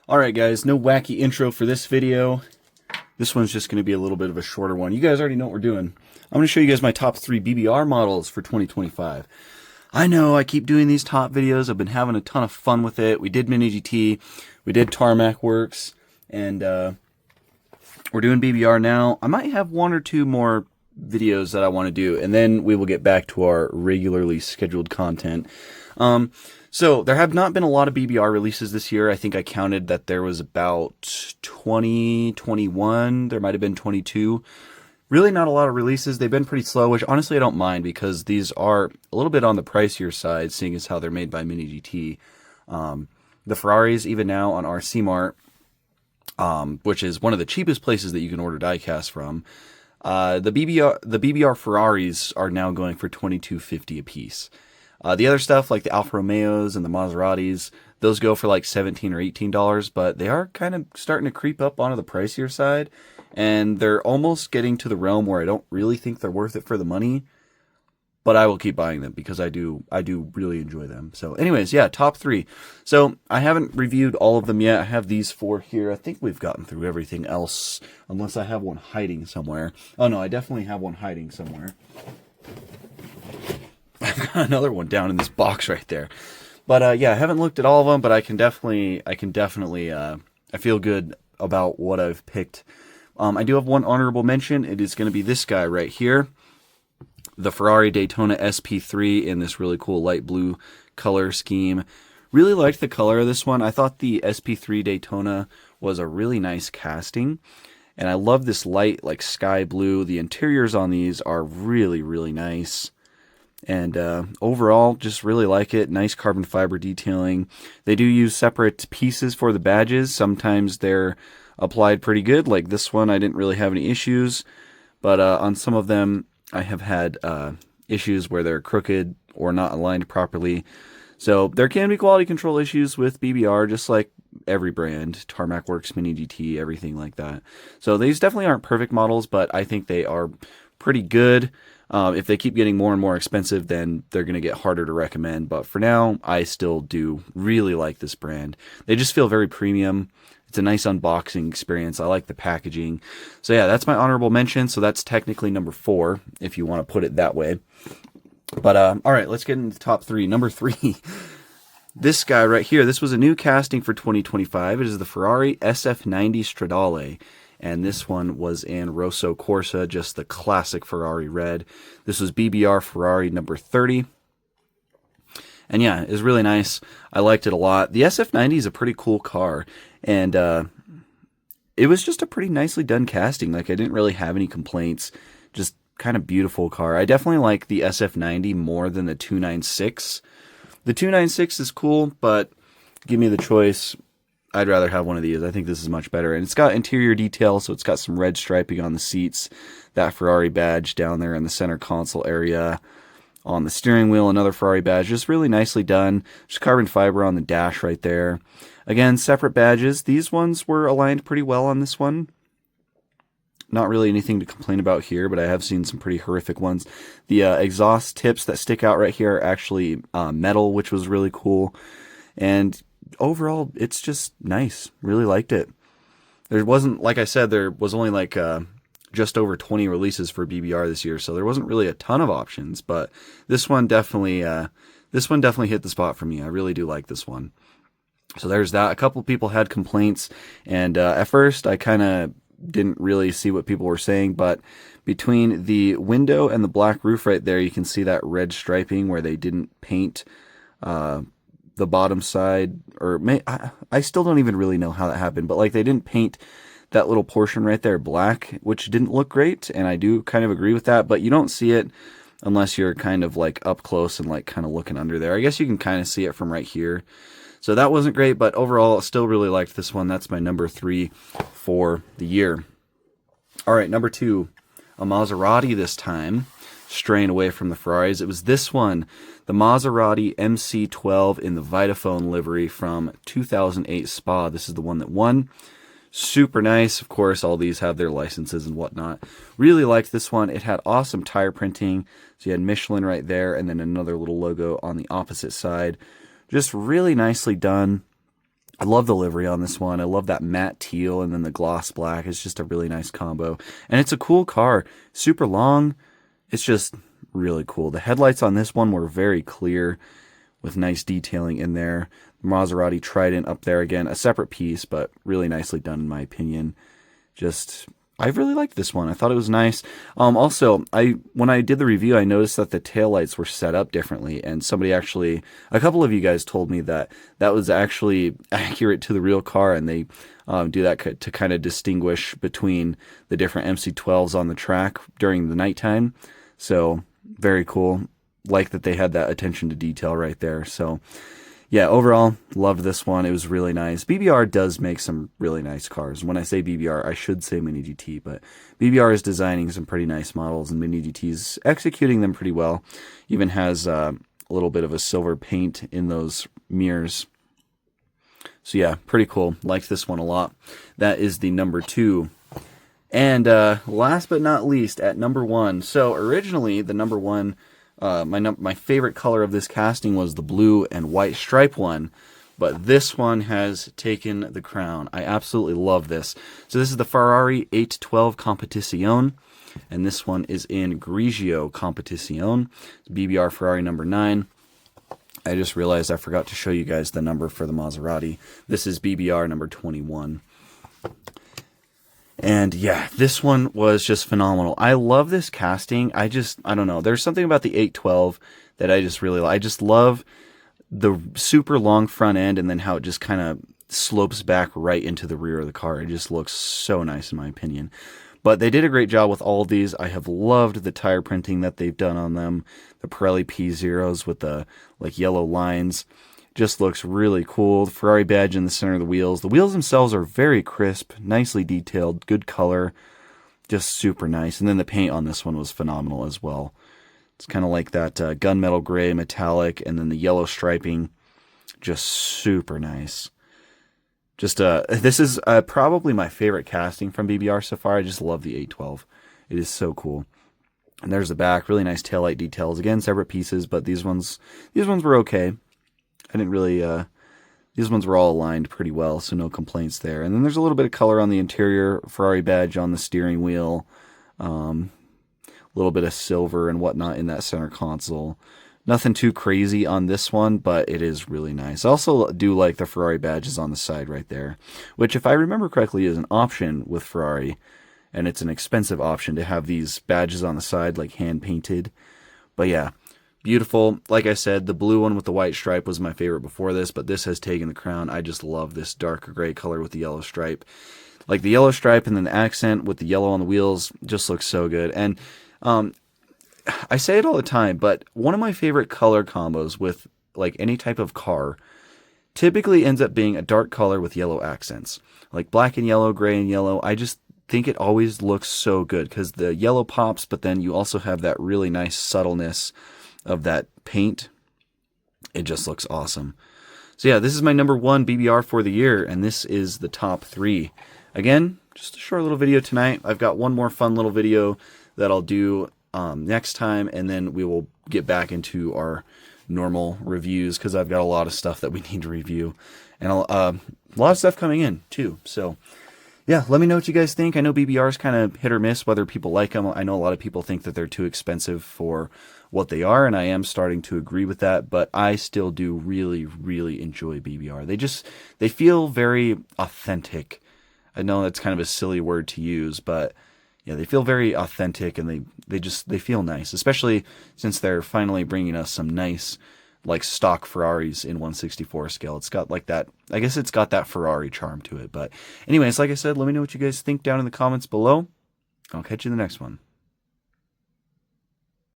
Alright guys, no wacky intro for this video. This one's just going to be a little bit of a shorter one. You guys already know what we're doing. I'm going to show you guys my top 3 BBR models for 2025. I know I keep doing these top videos. I've been having a ton of fun with it. We did Mini GT, we did Tarmac Works, and we're doing BBR now. I might have 1 or 2 more videos that I want to do, and then we will get back to our regularly scheduled content. So there have not been a lot of BBR releases this year. I think I counted that there was about 20, 21. There might have been 22. Really not a lot of releases. They've been pretty slow, which honestly I don't mind because these are a little bit on the pricier side, seeing as how they're made by Mini GT. The Ferraris, even now on RC Mart, which is one of the cheapest places that you can order diecast from, the BBR Ferraris are now going for $22.50 a piece. The other stuff like the Alfa Romeos and the Maseratis, those go for like $17 or $18, but they are kind of starting to creep up onto the pricier side, and they're almost getting to the realm where I don't really think they're worth it for the money, but I will keep buying them because I do really enjoy them. So anyways, yeah, top 3. So I haven't reviewed all of them yet. I have these 4 here. I think we've gotten through everything else, unless I have one hiding somewhere. Oh no, I definitely have one hiding somewhere. I've got another one down in this box right there. But yeah, I haven't looked at all of them, but I feel good about what I've picked. I do have one honorable mention. It is going to be this guy right here, the Ferrari Daytona SP3 in this really cool light blue color scheme. Really liked the color of this one. I thought the SP3 Daytona was a really nice casting, and I love this light like sky blue. The interiors on these are really, really nice. And overall, just really like it. Nice carbon fiber detailing. They do use separate pieces for the badges. Sometimes they're applied pretty good. Like this one, I didn't really have any issues. But on some of them, I have had issues where they're crooked or not aligned properly. So there can be quality control issues with BBR, just like every brand. Tarmac Works, Mini GT, everything like that. So these definitely aren't perfect models, but I think they are pretty good. If they keep getting more and more expensive, then they're going to get harder to recommend. But for now, I still do really like this brand. They just feel very premium. It's a nice unboxing experience. I like the packaging. So yeah, that's my honorable mention. So that's technically number 4, if you want to put it that way. But all right, let's get into the top 3. Number 3, this guy right here. This was a new casting for 2025. It is the Ferrari SF90 Stradale. And this one was in Rosso Corsa, just the classic Ferrari red. This was BBR Ferrari number 30. And yeah, it was really nice. I liked it a lot. The SF90 is a pretty cool car. And it was just a pretty nicely done casting. Like, I didn't really have any complaints. Just kind of beautiful car. I definitely like the SF90 more than the 296. The 296 is cool, but give me the choice. I'd rather have one of these. I think this is much better. And it's got interior detail, so it's got some red striping on the seats. That Ferrari badge down there in the center console area. On the steering wheel, another Ferrari badge. Just really nicely done. Just carbon fiber on the dash right there. Again, separate badges. These ones were aligned pretty well on this one. Not really anything to complain about here, but I have seen some pretty horrific ones. The exhaust tips that stick out right here are actually metal, which was really cool. And overall, it's just nice. Really liked it. There wasn't, like I said, there was only like just over 20 releases for BBR this year, so there wasn't really a ton of options. But this one definitely hit the spot for me. I really do like this one. So there's that. A couple people had complaints, and at first I kind of didn't really see what people were saying, but between the window and the black roof right there, you can see that red striping where they didn't paint the bottom side, or I still don't even really know how that happened, but like they didn't paint that little portion right there black, which didn't look great, and I do kind of agree with that, but you don't see it unless you're kind of like up close and like kind of looking under there. I guess you can kind of see it from right here. So that wasn't great, but overall, I still really liked this one. That's my number 3 for the year. All right, number 2, a Maserati this time. Straying away from the Ferraris. It was this one, the Maserati MC12 in the Vitaphone livery from 2008 Spa. This is the one that won. Super nice. Of course, all these have their licenses and whatnot. Really liked this one. It had awesome tire printing. So you had Michelin right there and then another little logo on the opposite side. Just really nicely done. I love the livery on this one. I love that matte teal and then the gloss black. It's just a really nice combo. And it's a cool car. Super long. It's just really cool. The headlights on this one were very clear with nice detailing in there. Maserati Trident up there again. A separate piece, but really nicely done in my opinion. Just, I really liked this one. I thought it was nice. Also, when I did the review, I noticed that the taillights were set up differently, and a couple of you guys told me that that was actually accurate to the real car, and they do that to kind of distinguish between the different MC12s on the track during the nighttime. So, very cool. Like that they had that attention to detail right there. So, yeah, overall, loved this one. It was really nice. BBR does make some really nice cars. When I say BBR, I should say Mini GT, but BBR is designing some pretty nice models, and Mini GT's executing them pretty well. Even has a little bit of a silver paint in those mirrors. So yeah, pretty cool. Liked this one a lot. That is the number 2. And last but not least, at number 1. So originally, the number 1... my favorite color of this casting was the blue and white stripe one, but this one has taken the crown. I absolutely love this. So this is the Ferrari 812 Competizione, and this one is in Grigio Competizione. It's BBR Ferrari number 9. I just realized I forgot to show you guys the number for the Maserati. This is BBR number 21. And yeah, this one was just phenomenal. I love this casting. I don't know. There's something about the 812 that I just really like. I just love the super long front end and then how it just kind of slopes back right into the rear of the car. It just looks so nice in my opinion. But they did a great job with all of these. I have loved the tire printing that they've done on them. The Pirelli P0s with the like yellow lines. Just looks really cool. The Ferrari badge in the center of the wheels. The wheels themselves are very crisp, nicely detailed, good color. Just super nice. And then the paint on this one was phenomenal as well. It's kind of like that gunmetal gray metallic, and then the yellow striping. Just super nice. Just this is probably my favorite casting from BBR so far. I just love the 812. It is so cool. And there's the back, really nice taillight details. Again, separate pieces, but these ones were okay. I didn't really, these ones were all aligned pretty well, so no complaints there. And then there's a little bit of color on the interior, Ferrari badge on the steering wheel, a little bit of silver and whatnot in that center console. Nothing too crazy on this one, but it is really nice. I also do like the Ferrari badges on the side right there, which if I remember correctly is an option with Ferrari, and it's an expensive option to have these badges on the side, like hand-painted. But yeah. Beautiful. Like I said, the blue one with the white stripe was my favorite before this, but this has taken the crown. I just love this darker gray color with the yellow stripe. Like the yellow stripe and then the accent with the yellow on the wheels just looks so good. And I say it all the time, but one of my favorite color combos with like any type of car typically ends up being a dark color with yellow accents. Like black and yellow, gray and yellow. I just think it always looks so good because the yellow pops, but then you also have that really nice subtleness of that paint. It just looks awesome. So yeah, this is my number 1 BBR for the year, and this is the top 3. Again, just a short little video tonight. I've got one more fun little video that I'll do next time, and then we will get back into our normal reviews because I've got a lot of stuff that we need to review, and a lot of stuff coming in too. So yeah, let me know what you guys think. I know BBR is kind of hit or miss whether people like them. I know a lot of people think that they're too expensive for what they are, and I am starting to agree with that, but I still do really, really enjoy BBR. They feel very authentic. I know that's kind of a silly word to use, but yeah, they feel very authentic, and they feel nice, especially since they're finally bringing us some nice, like stock Ferraris in 1/64 scale. It's got like that, I guess it's got that Ferrari charm to it. But anyways, like I said, let me know what you guys think down in the comments below. I'll catch you in the next one.